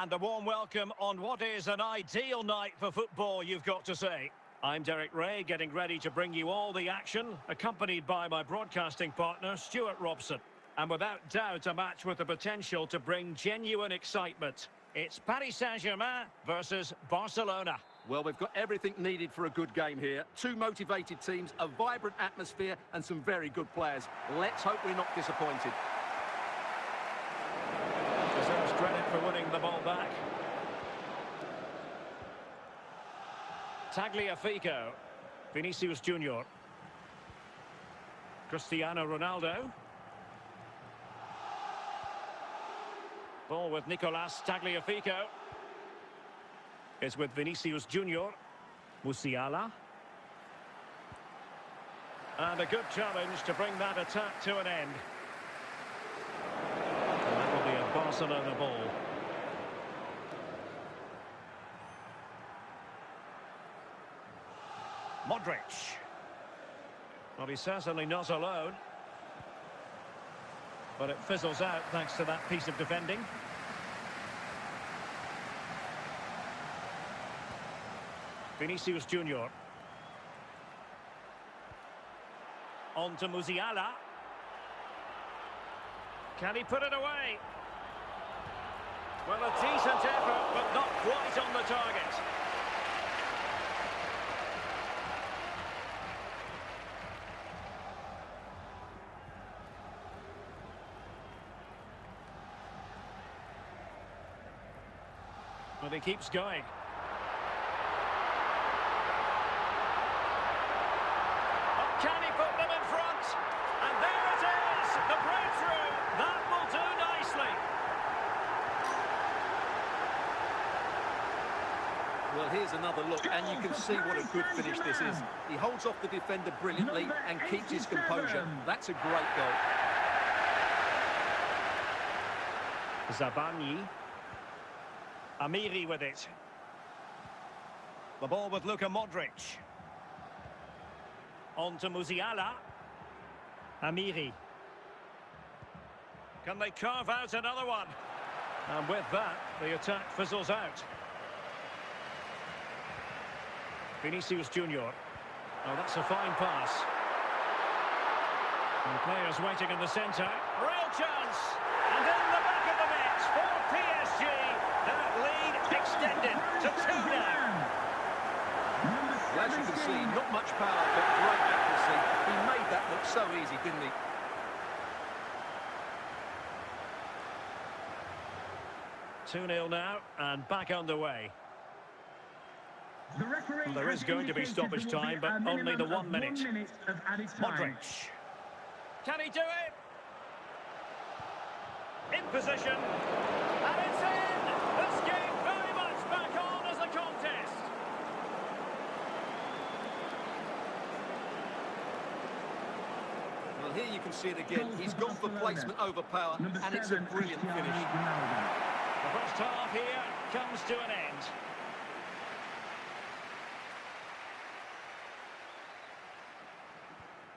And a warm welcome on what is an ideal night for football, you've got to say. I'm Derek Ray, getting ready to bring you all the action, accompanied by my broadcasting partner, Stuart Robson. And without doubt, a match with the potential to bring genuine excitement. It's Paris Saint-Germain versus Barcelona. Well, we've got everything needed for a good game here. Two motivated teams, a vibrant atmosphere, and some very good players. Let's hope we're not disappointed. Deserves credit for winning the ball back. Tagliafico. Vinicius Junior. Cristiano Ronaldo. Ball with Nicolas Tagliafico. It's with Vinicius Junior. Musiala. And a good challenge to bring that attack to an end. And that will be a Barcelona ball. Modric. Well, he's certainly not alone. But it fizzles out thanks to that piece of defending. Vinicius Junior. On to Musiala. Can he put it away? Well, a decent effort, but not quite on the target. Well, he keeps going. Oh, can he put them in front? And there it is, the breakthrough. That will do nicely. Well, here's another look, and you can see what a good finish this is. He holds off the defender brilliantly and keeps his composure. That's a great goal. Zabani. Amiri with it. The ball with Luka Modric. On to Musiala. Amiri. Can they carve out another one? And with that, the attack fizzles out. Vinicius Junior. Oh, that's a fine pass. And players waiting in the centre. Real chance! And in the back of the net for PSG. That lead extended to 2 now. Well, as you can see, not much power, but great accuracy. He made that look so easy, didn't he? Two 2-0 now, and back underway. There is going to be stoppage time, but only the 1 minute. Modric. Can he do it? In position. And it's in! This game very much back on as a contest. Well, here you can see it again. He's gone for placement over power, and it's a brilliant finish. The first half here comes to an end.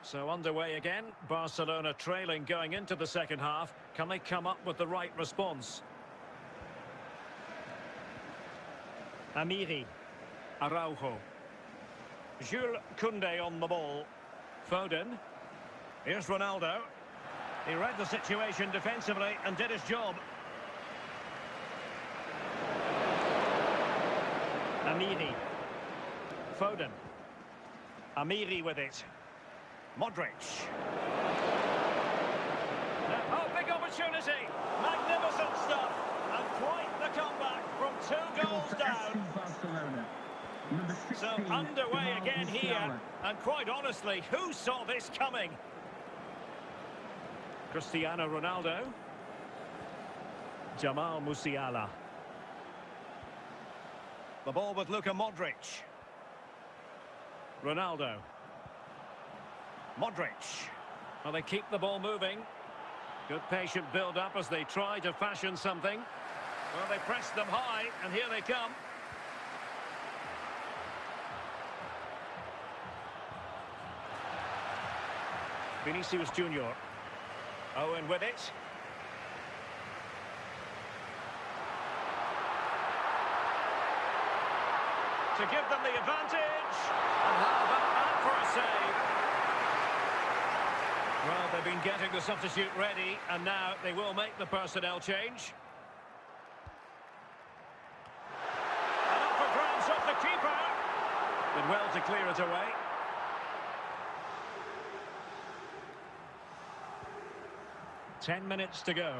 So underway again, Barcelona trailing going into the second half. Can they come up with the right response? Amiri. Araujo. Jules Koundé on the ball. Foden. Here's Ronaldo. He read the situation defensively and did his job. Amiri. Foden. Amiri with it. Modric. Oh, big opportunity. Magnificent stuff. And quite the comeback from 2 goals down. So underway again here. And quite honestly, who saw this coming? Cristiano Ronaldo. Jamal Musiala. The ball with Luka Modric. Ronaldo. Modric. Well, they keep the ball moving. Good patient build-up as they try to fashion something. Well, they press them high, and here they come. Vinicius Junior. Owen with it. to give them the advantage. And how about that for a save? Well, they've been getting the substitute ready, and now they will make the personnel change. And up for grabs off the keeper. Did well to clear it away. Ten minutes to go.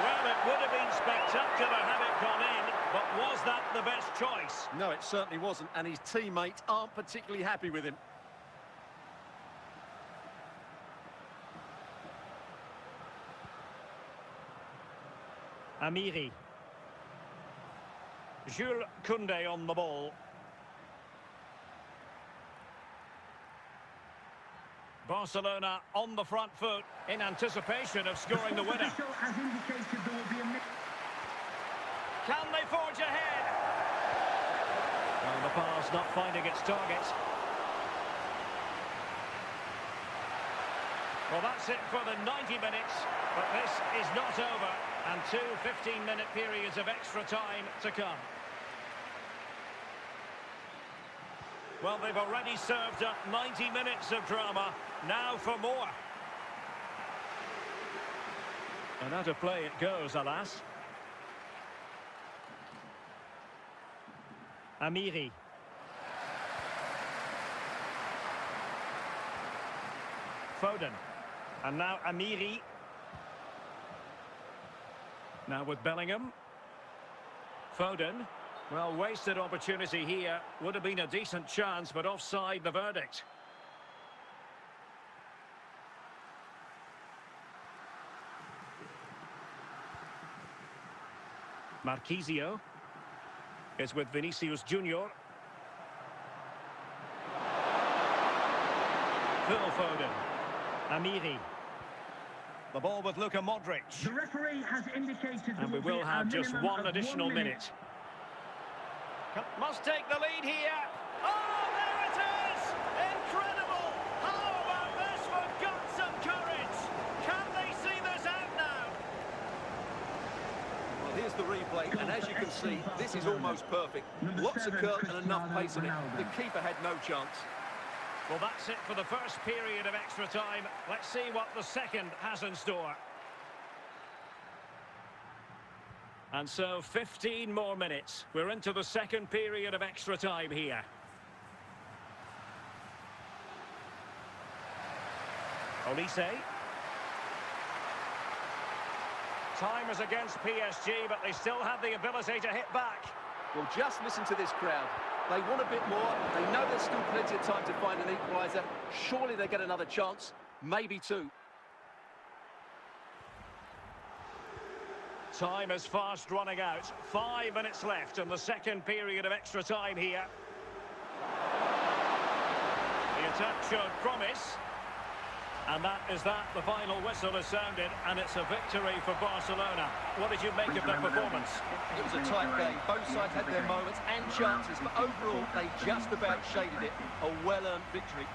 Well, it would have been spectacular had it gone in, but was that the best choice? No, it certainly wasn't, and his teammates aren't particularly happy with him. Amiri. Jules Koundé on the ball. Barcelona on the front foot in anticipation of scoring the winner. Can they forge ahead? Well, the pass not finding its target. Well, that's it for the 90 minutes, but this is not over, and two 15-minute periods of extra time to come. Well, they've already served up 90 minutes of drama. Now for more. And out of play it goes, alas. Amiri. Foden. And now Amiri. Now with Bellingham. Foden. Well, wasted opportunity here. Would have been a decent chance, but offside the verdict. Marquisio is with Vinicius Junior. Phil Foden. Amiri. The ball with Luka Modric. The referee has indicated, and we will have just one additional minute. Must take the lead here. Oh, there it is! Incredible! How about this for guts and courage? Can they see this out now? Well, here's the replay, and as you can see, this is almost perfect. Lots of curl and enough pace in it. The keeper had no chance. Well, that's it for the first period of extra time. Let's see what the second has in store. And so 15 more minutes. We're into the second period of extra time here. Olise. Time is against PSG, but they still have the ability to hit back. Well, just listen to this crowd. They want a bit more. They know there's still plenty of time to find an equaliser. Surely they get another chance, maybe two. Time is fast running out. 5 minutes left in the second period of extra time here. The attack showed promise. And that is that. The final whistle is sounded, and it's a victory for Barcelona. What did you make of their performance? It was a tight game. Both sides had their moments and chances, but overall, they just about shaded it. A well-earned victory.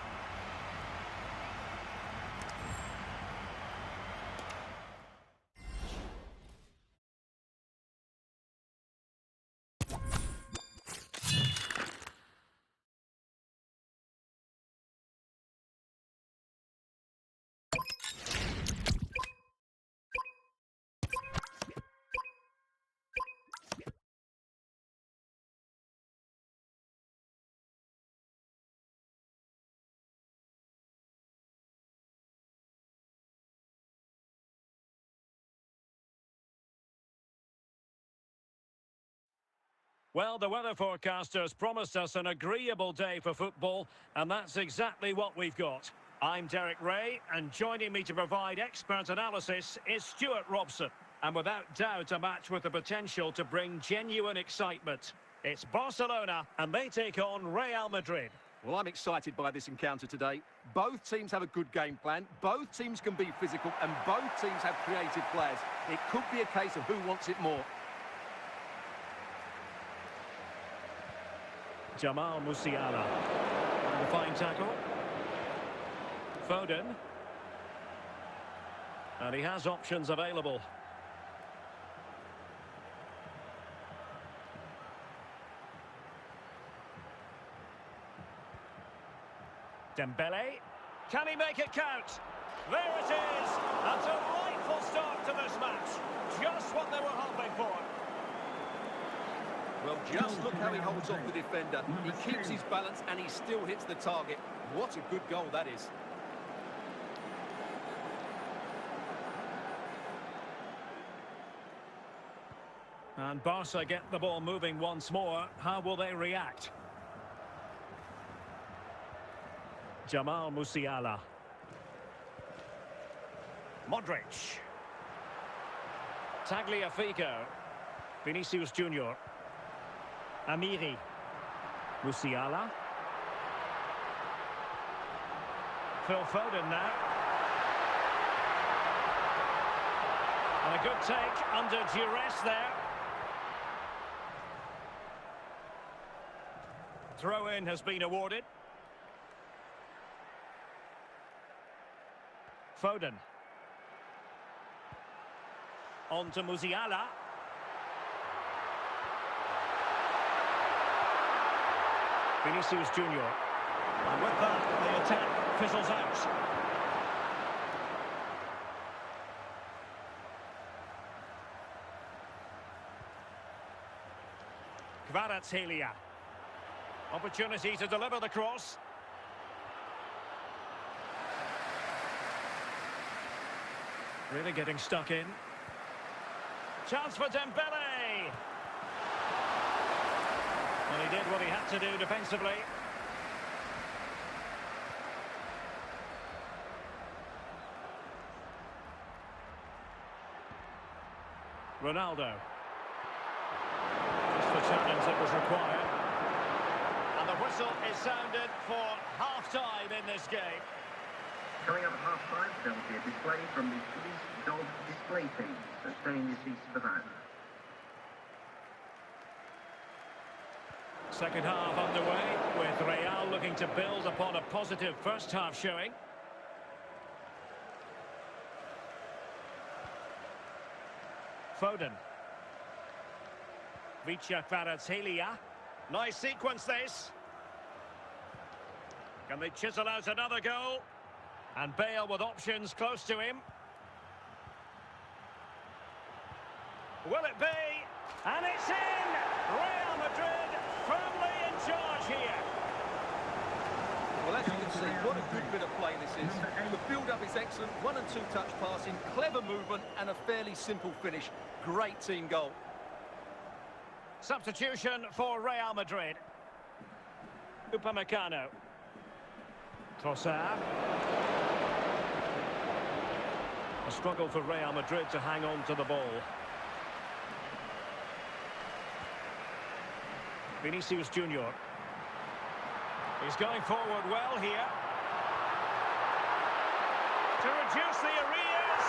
Well, the weather forecasters promised us an agreeable day for football, and that's exactly what we've got. I'm Derek Ray, and joining me to provide expert analysis is Stuart Robson. And without doubt, a match with the potential to bring genuine excitement. It's Barcelona, and they take on Real Madrid. Well, I'm excited by this encounter today. Both teams have a good game plan, both teams can be physical, and both teams have creative players. It could be a case of who wants it more. Jamal Musiala. And a fine tackle. Foden. And he has options available. Dembele. Can he make it count? There it is! A delightful start to this match. Just what they were hoping for. Well, just look how he holds off the defender. He keeps his balance and he still hits the target. What a good goal that is. And Barca get the ball moving once more. How will they react? Jamal Musiala. Modric. Tagliafico. Vinicius Junior. Amiri. Musiala. Phil Foden now. And a good take under duress there. Throw-in has been awarded. Foden. On to Musiala. Vinicius Junior. And with that, the attack fizzles out. Kvaratskhelia. Opportunity to deliver the cross. Really getting stuck in. Chance for Dembele. And he did what he had to do defensively. Ronaldo. Just the challenge that was required. And the whistle is sounded for half-time in this game. Coming up at half-time, there will be a display from the police dog display team, so stay in your seats for that. Second half underway, with Real looking to build upon a positive first half showing. Foden. Vicha Kvaratskhelia. Nice sequence this. Can they chisel out another goal? And Bale with options close to him. Will it be? And it's in! Real Madrid firmly in charge here. Well, as you can see, what a good bit of play this is. The build-up is excellent, 1- and 2-touch passing, clever movement and a fairly simple finish. Great team goal. Substitution for Real Madrid. Upamecano. Trossard. A struggle for Real Madrid to hang on to the ball. Vinicius Junior. He's going forward well here. To reduce the arrears.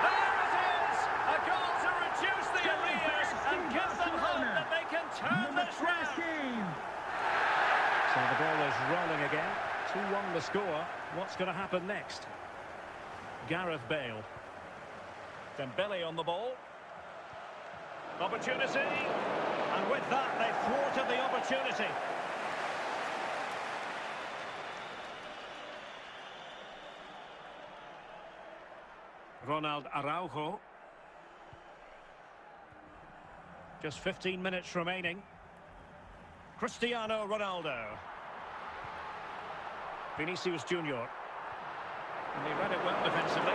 There it is! A goal to reduce the arrears and give them hope that they can turn this round. So the ball is rolling again. 2-1 the score. What's going to happen next? Gareth Bale. Dembele on the ball. Opportunity. And with that, they thwarted the opportunity. Ronald Araujo. Just 15 minutes remaining. Cristiano Ronaldo. Vinicius Junior. And he read it well defensively.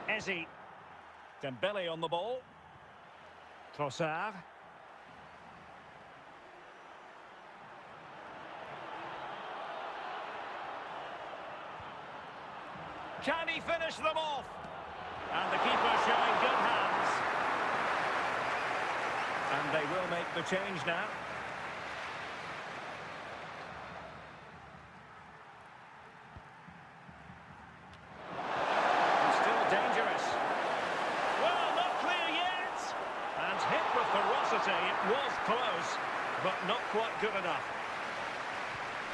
Eze. Dembele on the ball. Trossard. Can he finish them off? And the keeper showing good hands. And they will make the change now. Still dangerous. Well, not clear yet. And hit with ferocity. It was close, but not quite good enough.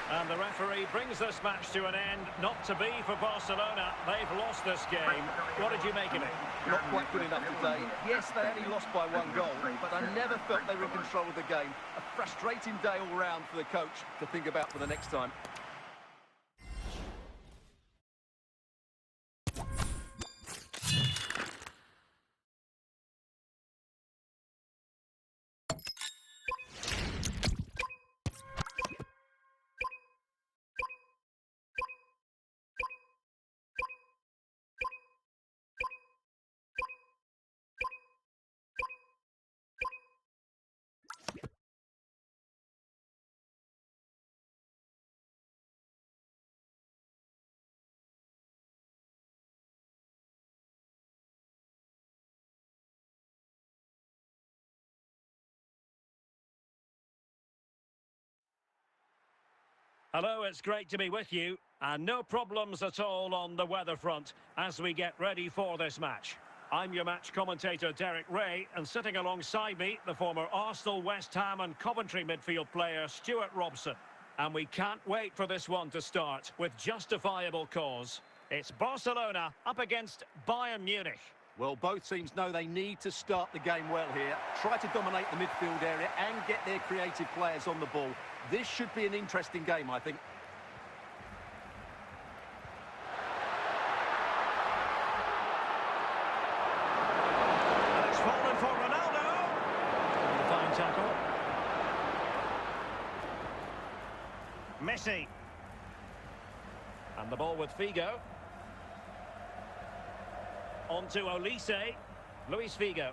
And the referee brings this match to an end. Not to be for Barcelona. They've lost this game. What did you make of it? Not quite good enough today. Yes, they only lost by 1 goal, but I never felt they were in control of the game. A frustrating day all round for the coach to think about for the next time. Hello, it's great to be with you. And no problems at all on the weather front as we get ready for this match. I'm your match commentator, Derek Ray, and sitting alongside me, the former Arsenal, West Ham and Coventry midfield player, Stuart Robson. And we can't wait for this one to start with justifiable cause. It's Barcelona up against Bayern Munich. Well, both teams know they need to start the game well here. Try to dominate the midfield area and get their creative players on the ball. This should be an interesting game, I think. And it's fallen for Ronaldo. Fine tackle. Messi. And the ball with Figo. On to Olise. Luis Figo.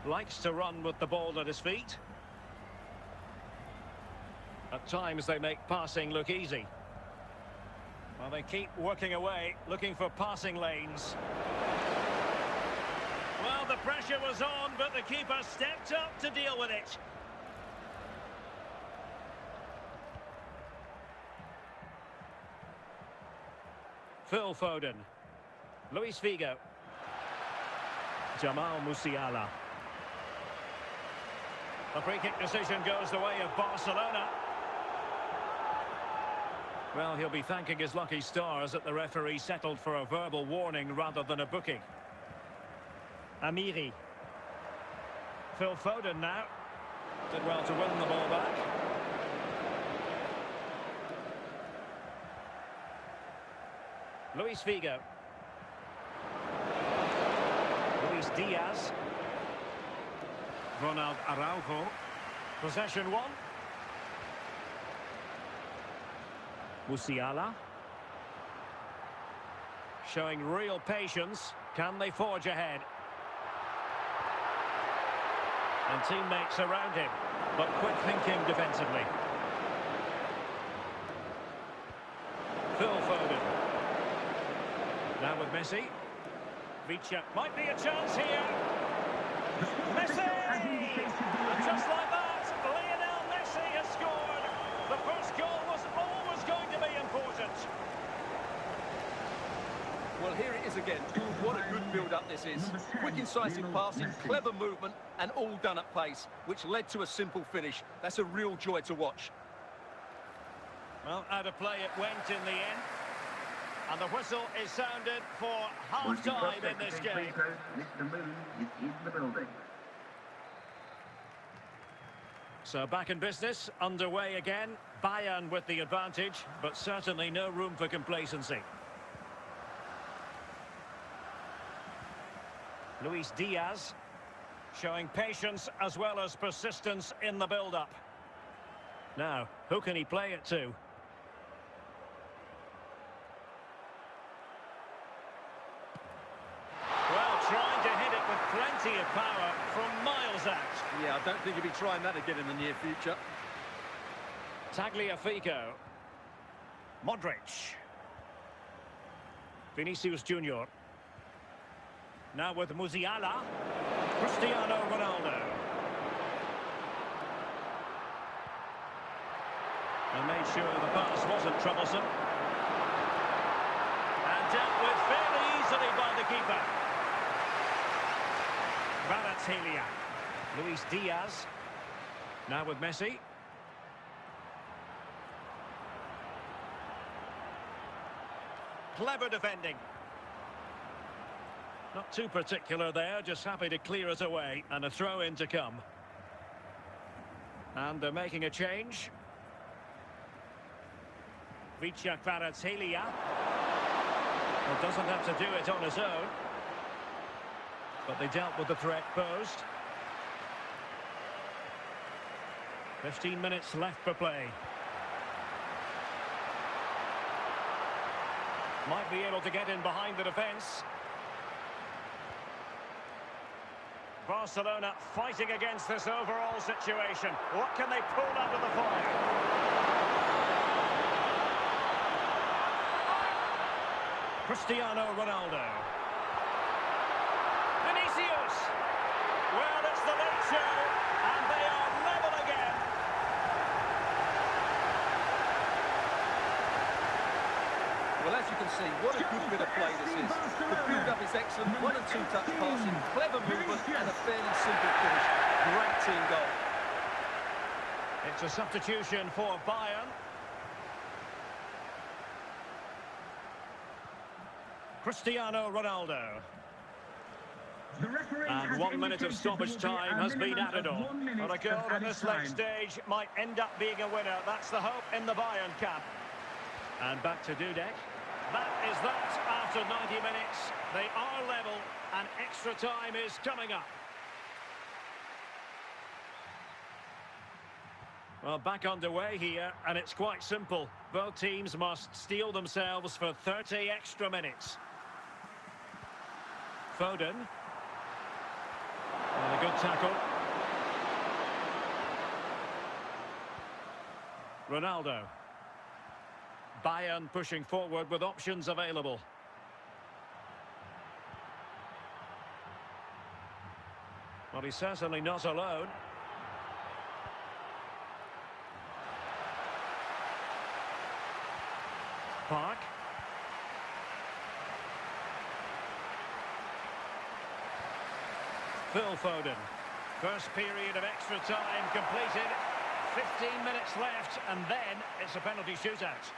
Likes to run with the ball at his feet. At times they make passing look easy. Well, they keep working away, looking for passing lanes. Well, the pressure was on, but the keeper stepped up to deal with it. Phil Foden. Luis Figo. Jamal Musiala. The free kick decision goes the way of Barcelona. Well, he'll be thanking his lucky stars that the referee settled for a verbal warning rather than a booking. Amiri. Phil Foden now. Did well to win the ball back. Luis Figo. Luis Diaz. Ronald Araujo. Possession one. Musiala. Showing real patience. Can they forge ahead? And teammates around him, but quick thinking defensively. Phil Foden. Now with Messi. Vicha might be a chance here. Messi! And just like that, Lionel Messi has scored. The first goal was always going to be important. Well, here it is again. What a good build-up this is. Quick, incisive passing, clever movement, and all done at pace, which led to a simple finish. That's a real joy to watch. Well, out of play it went in the end. And the whistle is sounded for half-time in this game. Mr. Moon is in the building. So back in business, underway again. Bayern with the advantage, but certainly no room for complacency. Luis Diaz showing patience as well as persistence in the build-up. Now, who can he play it to? Well, trying to hit it with plenty of power from miles out. Yeah, I don't think he'll be trying that again in the near future. Tagliafico. Modric. Vinicius Junior. Now with Musiala. Cristiano Ronaldo. And made sure the pass wasn't troublesome. And dealt with fairly easily by the keeper. Kvaratskhelia. Luis Diaz. Now with Messi. Clever defending. Not too particular there, just happy to clear it away. And a throw-in to come. And they're making a change. Vicha Kvaratskhelia. Well, doesn't have to do it on his own. But they dealt with the threat posed. 15 minutes left for play. Might be able to get in behind the defence. Barcelona fighting against this overall situation. What can they pull out of the fire? Cristiano Ronaldo. Vinicius. Well, it's the late show, and they are level again. Well, as you can see, what a good bit of play this is. The build-up is excellent, 1 and 2 touch passing, clever movement and a fairly simple finish. Great team goal. It's a substitution for Bayern. Cristiano Ronaldo. And 1 minute of stoppage time has been added on. But a goal at this late stage might end up being a winner. That's the hope in the Bayern camp. And back to Dudek. That is that after 90 minutes. They are level and extra time is coming up. Well, back underway here, and it's quite simple. Both teams must steel themselves for 30 extra minutes. Foden. And a good tackle. Ronaldo. Bayern pushing forward with options available. Well, he's certainly not alone. Park. Phil Foden. First period of extra time completed. 15 minutes left, and then it's a penalty shootout.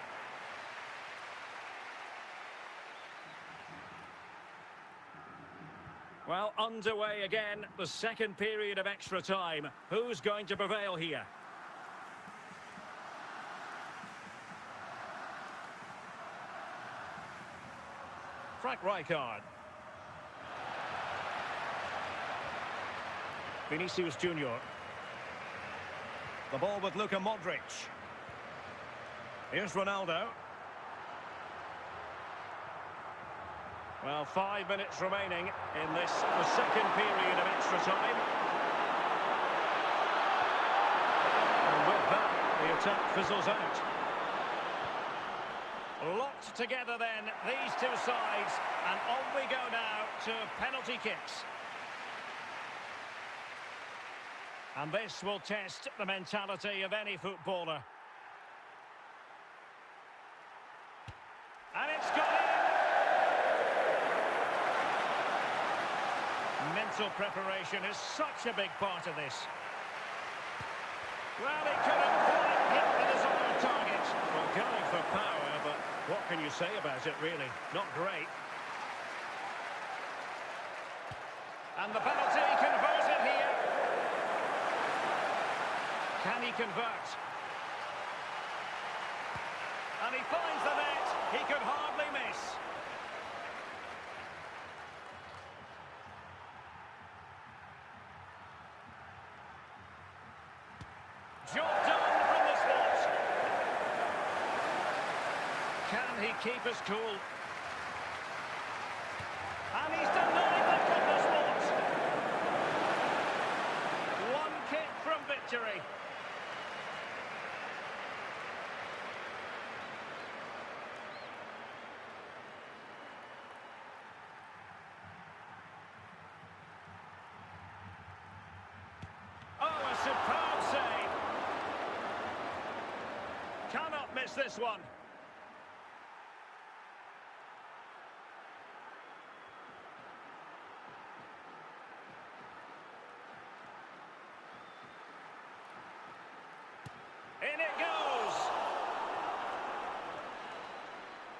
Well, underway again, the second period of extra time. Who's going to prevail here? Frank Rijkaard. Vinicius Junior. The ball with Luka Modric. Here's Ronaldo. Well, 5 minutes remaining in this, the second period of extra time. And with that, the attack fizzles out. Locked together then, these two sides, and on we go now to penalty kicks. And this will test the mentality of any footballer. And it's got in! Mental preparation is such a big part of this. Well, he couldn't quite hit the desired target. Well, going for power, but what can you say about it, really? Not great. And the penalty converted here. Can he convert? And he finds the net. He could hardly miss. Job done from the spot. Can he keep us cool? And he's denied them from the spot. One kick from victory. Oh, a superb save. Cannot miss this one. In it goes!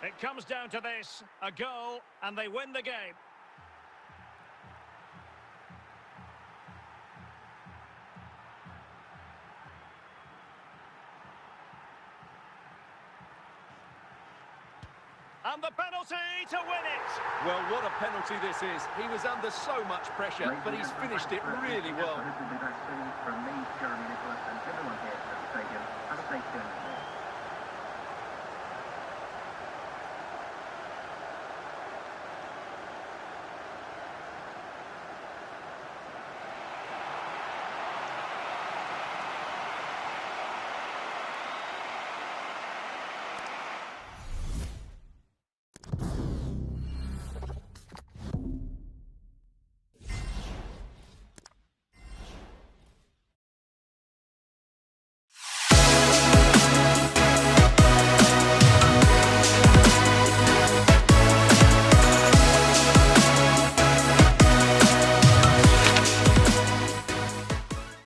It comes down to this, a goal, and they win the game. And the penalty to win it! Well, what a penalty this is. He was under so much pressure, but he's finished it really well. This will be back soon from me, Jeremy Nicholas, and everyone here at the stadium. Have a safe journey.